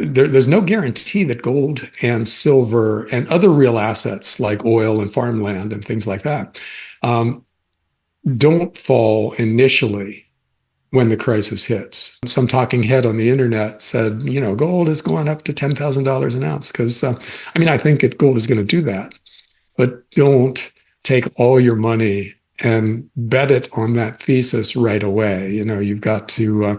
there's no guarantee that gold and silver and other real assets like oil and farmland and things like that um, don't fall initially when the crisis hits. Some talking head on the internet said, gold is going up to $10,000 an ounce because, I think gold is going to do that, but don't take all your money and bet it on that thesis right away. You've got to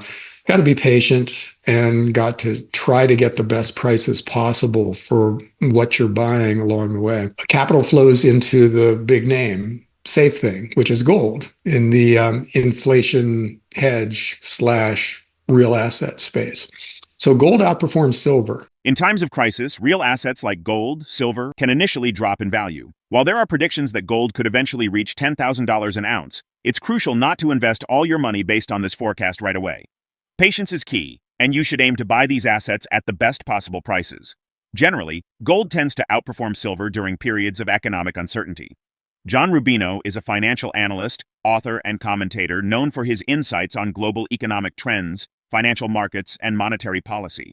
be patient and got to try to get the best prices possible for what you're buying along the way. Capital flows into the big name safe thing, which is gold in the inflation hedge slash real asset space. So gold outperforms silver. In times of crisis, real assets like gold, silver can initially drop in value. While there are predictions that gold could eventually reach $10,000 an ounce, it's crucial not to invest all your money based on this forecast right away. Patience is key, and you should aim to buy these assets at the best possible prices. Generally, gold tends to outperform silver during periods of economic uncertainty. John Rubino is a financial analyst, author, and commentator known for his insights on global economic trends, financial markets, and monetary policy.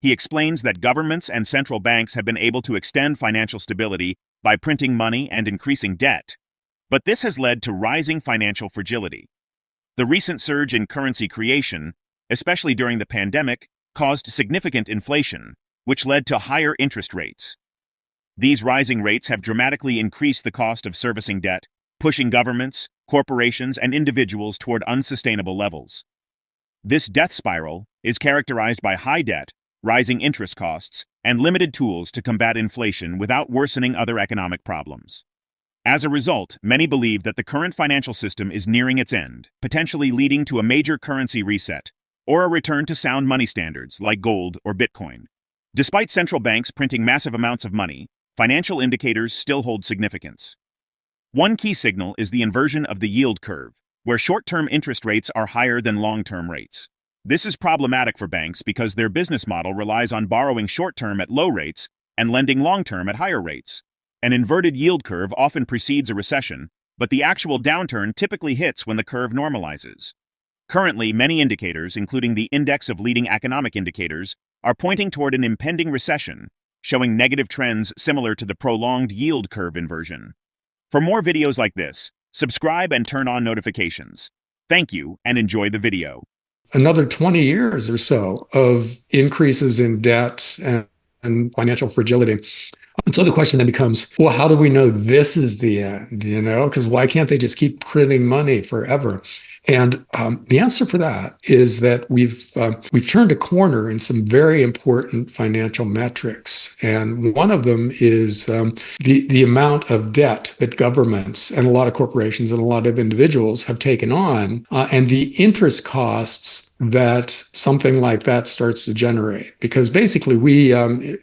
He explains that governments and central banks have been able to extend financial stability by printing money and increasing debt, but this has led to rising financial fragility. The recent surge in currency creation, especially during the pandemic, caused significant inflation, which led to higher interest rates. These rising rates have dramatically increased the cost of servicing debt, pushing governments, corporations, and individuals toward unsustainable levels. This death spiral is characterized by high debt, rising interest costs, and limited tools to combat inflation without worsening other economic problems. As a result, many believe that the current financial system is nearing its end, potentially leading to a major currency reset, or a return to sound money standards like gold or Bitcoin. Despite central banks printing massive amounts of money, financial indicators still hold significance. One key signal is the inversion of the yield curve, where short-term interest rates are higher than long-term rates. This is problematic for banks because their business model relies on borrowing short-term at low rates and lending long-term at higher rates. An inverted yield curve often precedes a recession, but the actual downturn typically hits when the curve normalizes. Currently, many indicators, including the Index of Leading Economic Indicators, are pointing toward an impending recession, showing negative trends similar to the prolonged yield curve inversion. For more videos like this, subscribe and turn on notifications. Thank you and enjoy the video. Another 20 years or so of increases in debt and financial fragility. And so the question then becomes, well, how do we know this is the end? Because why can't they just keep printing money forever? And the answer for that is that we've turned a corner in some very important financial metrics, and one of them is the amount of debt that governments and a lot of corporations and a lot of individuals have taken on, and the interest costs that something like that starts to generate. Because basically we,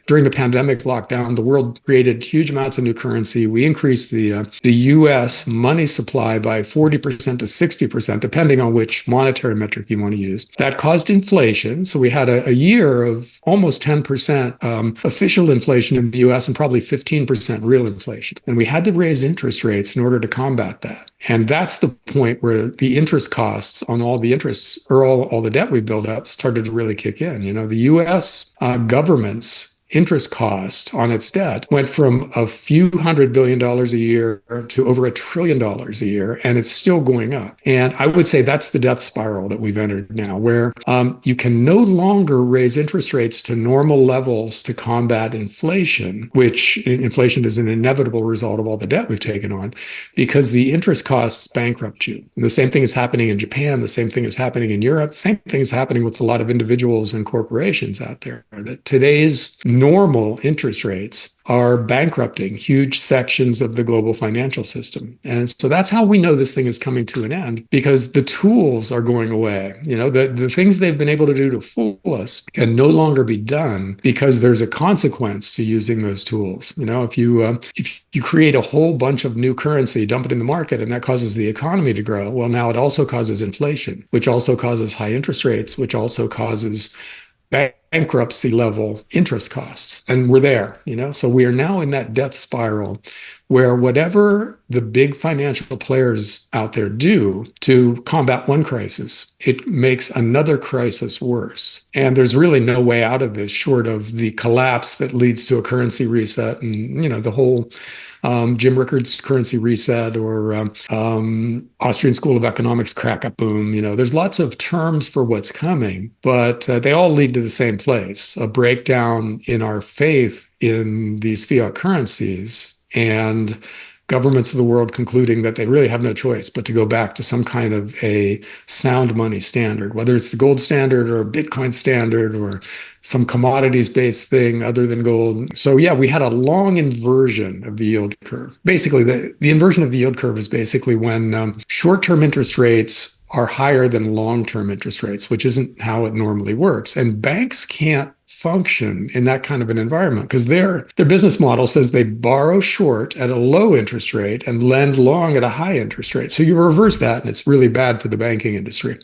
during the pandemic lockdown, the world created huge amounts of new currency. We increased the US money supply by 40% to 60%, depending on which monetary metric you want to use. That caused inflation. So we had a year of almost 10% official inflation in the US and probably 15% real inflation. And we had to raise interest rates in order to combat that. And that's the point where the interest costs on all the interests or all the debt we built up started to really kick in. The US government's interest cost on its debt went from a few $100 billion a year to over $1 trillion a year, and it's still going up. And I would say that's the death spiral that we've entered now, where you can no longer raise interest rates to normal levels to combat inflation, which inflation is an inevitable result of all the debt we've taken on, because the interest costs bankrupt you. And the same thing is happening in Japan. The same thing is happening in Europe. The same thing is happening with a lot of individuals and corporations out there. That today's normal interest rates are bankrupting huge sections of the global financial system. And so that's how we know this thing is coming to an end, because the tools are going away. The things they've been able to do to fool us can no longer be done because there's a consequence to using those tools. If you create a whole bunch of new currency, dump it in the market, and that causes the economy to grow, well, now it also causes inflation, which also causes high interest rates, which also causes bankruptcy level interest costs. And we're there, So we are now in that death spiral where whatever the big financial players out there do to combat one crisis, it makes another crisis worse. And there's really no way out of this short of the collapse that leads to a currency reset and, the whole Jim Rickards currency reset or Austrian School of Economics crack up boom. There's lots of terms for what's coming, but they all lead to the same place, a breakdown in our faith in these fiat currencies and governments of the world concluding that they really have no choice but to go back to some kind of a sound money standard, whether it's the gold standard or a Bitcoin standard or some commodities-based thing other than gold. So yeah, we had a long inversion of the yield curve. Basically, the inversion of the yield curve is basically when short-term interest rates are higher than long-term interest rates, which isn't how it normally works. And banks can't function in that kind of an environment because their business model says they borrow short at a low interest rate and lend long at a high interest rate. So you reverse that, and it's really bad for the banking industry.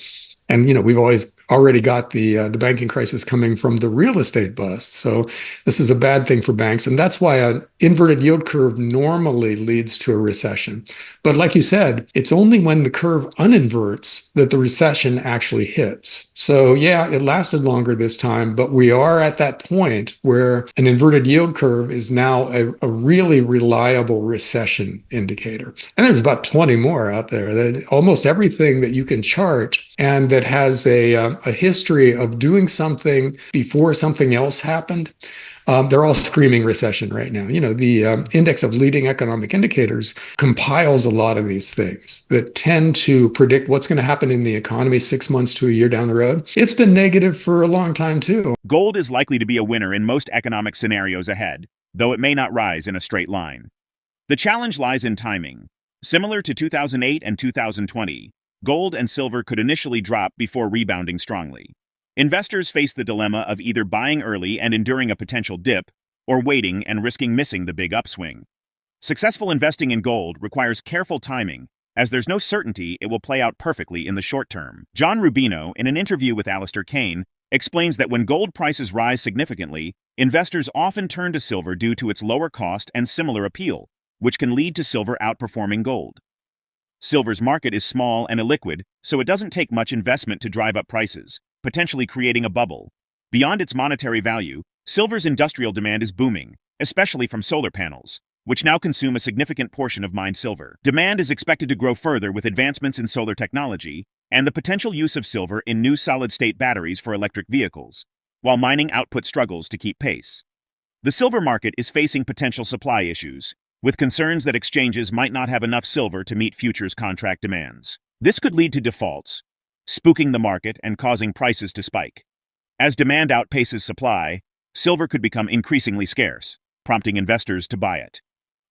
And we've always already got the banking crisis coming from the real estate bust. So this is a bad thing for banks, and that's why an inverted yield curve normally leads to a recession. But like you said, it's only when the curve uninverts that the recession actually hits. So yeah, it lasted longer this time, but we are at that point where an inverted yield curve is now a really reliable recession indicator. And there's about 20 more out there. Almost everything that you can chart and that has a history of doing something before something else happened, they're all screaming recession right now. The index of leading economic indicators compiles a lot of these things that tend to predict what's going to happen in the economy 6 months to a year down the road. It's been negative for a long time, too. Gold is likely to be a winner in most economic scenarios ahead, though it may not rise in a straight line. The challenge lies in timing. Similar to 2008 and 2020, gold and silver could initially drop before rebounding strongly. Investors face the dilemma of either buying early and enduring a potential dip, or waiting and risking missing the big upswing. Successful investing in gold requires careful timing, as there's no certainty it will play out perfectly in the short term. John Rubino, in an interview with Alistair Kane, explains that when gold prices rise significantly, investors often turn to silver due to its lower cost and similar appeal, which can lead to silver outperforming gold. Silver's market is small and illiquid, so it doesn't take much investment to drive up prices, potentially creating a bubble. Beyond its monetary value, silver's industrial demand is booming, especially from solar panels, which now consume a significant portion of mined silver. Demand is expected to grow further with advancements in solar technology and the potential use of silver in new solid-state batteries for electric vehicles, while mining output struggles to keep pace. The silver market is facing potential supply issues, with concerns that exchanges might not have enough silver to meet futures contract demands. This could lead to defaults, spooking the market and causing prices to spike. As demand outpaces supply, silver could become increasingly scarce, prompting investors to buy it.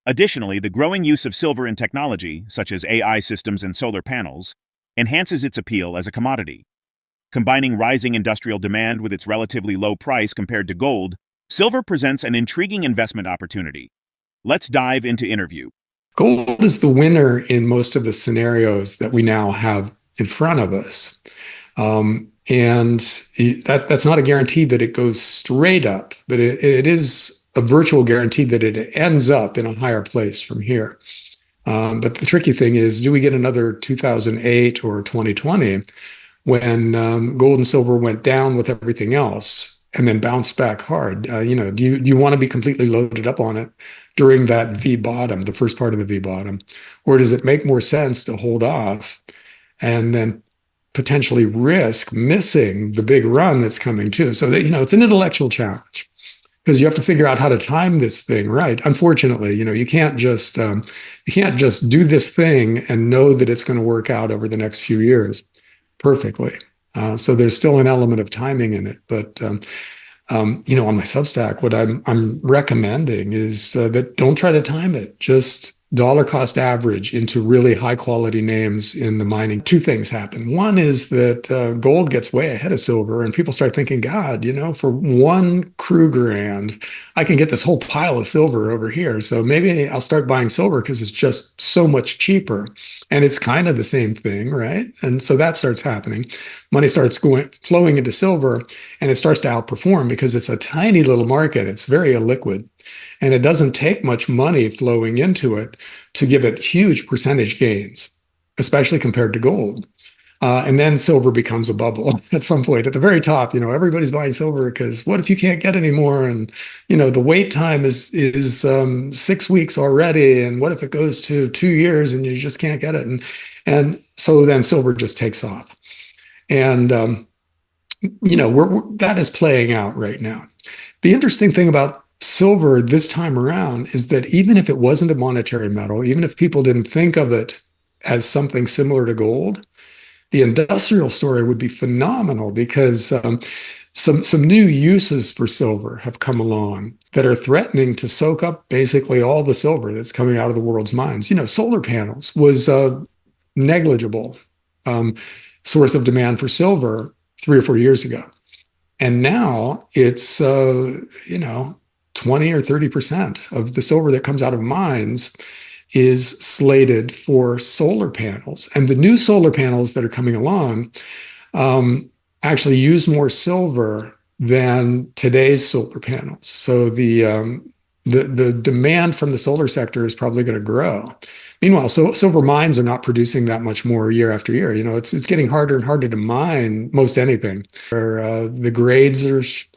Additionally, the growing use of silver in technology, such as AI systems and solar panels, enhances its appeal as a commodity. Combining rising industrial demand with its relatively low price compared to gold, silver presents an intriguing investment opportunity. Let's dive into interview. Gold is the winner in most of the scenarios that we now have in front of us. And that's not a guarantee that it goes straight up, but it is a virtual guarantee that it ends up in a higher place from here. But the tricky thing is, do we get another 2008 or 2020 when gold and silver went down with everything else and then bounced back hard? Do you want to be completely loaded up on it during that V bottom, the first part of the V bottom? Or does it make more sense to hold off and then potentially risk missing the big run that's coming too? So that, it's an intellectual challenge because you have to figure out how to time this thing right. Unfortunately, you can't just do this thing and know that it's going to work out over the next few years perfectly. So there's still an element of timing in it, but on my Substack, what I'm recommending is that don't try to time it. Just dollar cost average into really high quality names in the mining, two things happen. One is that gold gets way ahead of silver, and people start thinking, God, for 1 Krugerrand, I can get this whole pile of silver over here. So maybe I'll start buying silver because it's just so much cheaper. And it's kind of the same thing, right? And so that starts happening. Money starts flowing into silver, and it starts to outperform because it's a tiny little market. It's very illiquid. And it doesn't take much money flowing into it to give it huge percentage gains, especially compared to gold. And then silver becomes a bubble at some point at the very top. Everybody's buying silver because what if you can't get any more? And the wait time is 6 weeks already. And what if it goes to 2 years and you just can't get it? And so then silver just takes off. And that is playing out right now. The interesting thing about silver this time around is that even if it wasn't a monetary metal, even if people didn't think of it as something similar to gold, the industrial story would be phenomenal because some new uses for silver have come along that are threatening to soak up basically all the silver that's coming out of the world's mines. Solar panels was a negligible source of demand for silver 3 or 4 years ago. And now it's, 20 or 30% of the silver that comes out of mines is slated for solar panels. And the new solar panels that are coming along actually use more silver than today's solar panels. So the demand from the solar sector is probably going to grow. Meanwhile, silver mines are not producing that much more year after year. It's getting harder and harder to mine most anything. The grades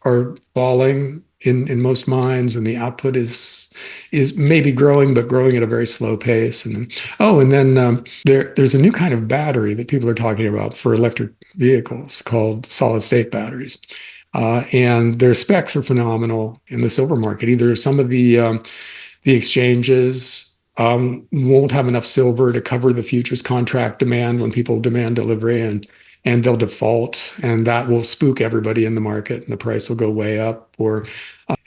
are falling in most mines, and the output is maybe growing, but growing at a very slow pace. And then there's a new kind of battery that people are talking about for electric vehicles called solid state batteries. And their specs are phenomenal in the silver market. Either some of the exchanges won't have enough silver to cover the futures contract demand when people demand delivery, and they'll default, and that will spook everybody in the market, and the price will go way up. Or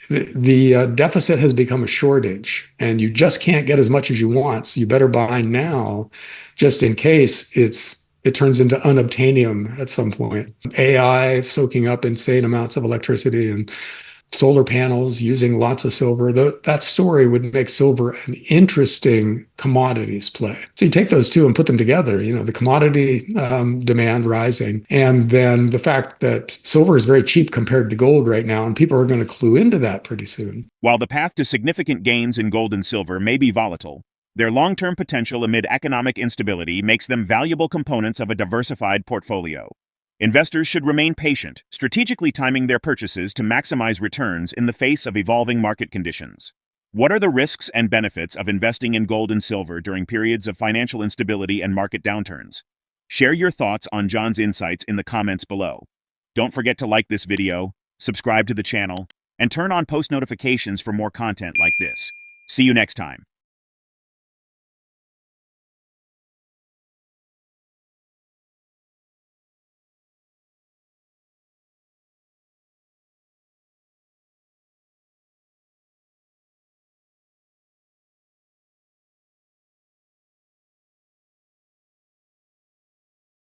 the deficit has become a shortage, and you just can't get as much as you want. So you better buy now, just in case it turns into unobtainium at some point. AI soaking up insane amounts of electricity and solar panels using lots of silver. That story would make silver an interesting commodities play. So you take those two and put them together, the commodity demand rising, and then the fact that silver is very cheap compared to gold right now, and people are going to clue into that pretty soon. While the path to significant gains in gold and silver may be volatile, their long-term potential amid economic instability makes them valuable components of a diversified portfolio. Investors should remain patient, strategically timing their purchases to maximize returns in the face of evolving market conditions. What are the risks and benefits of investing in gold and silver during periods of financial instability and market downturns? Share your thoughts on John's insights in the comments below. Don't forget to like this video, subscribe to the channel, and turn on post notifications for more content like this. See you next time.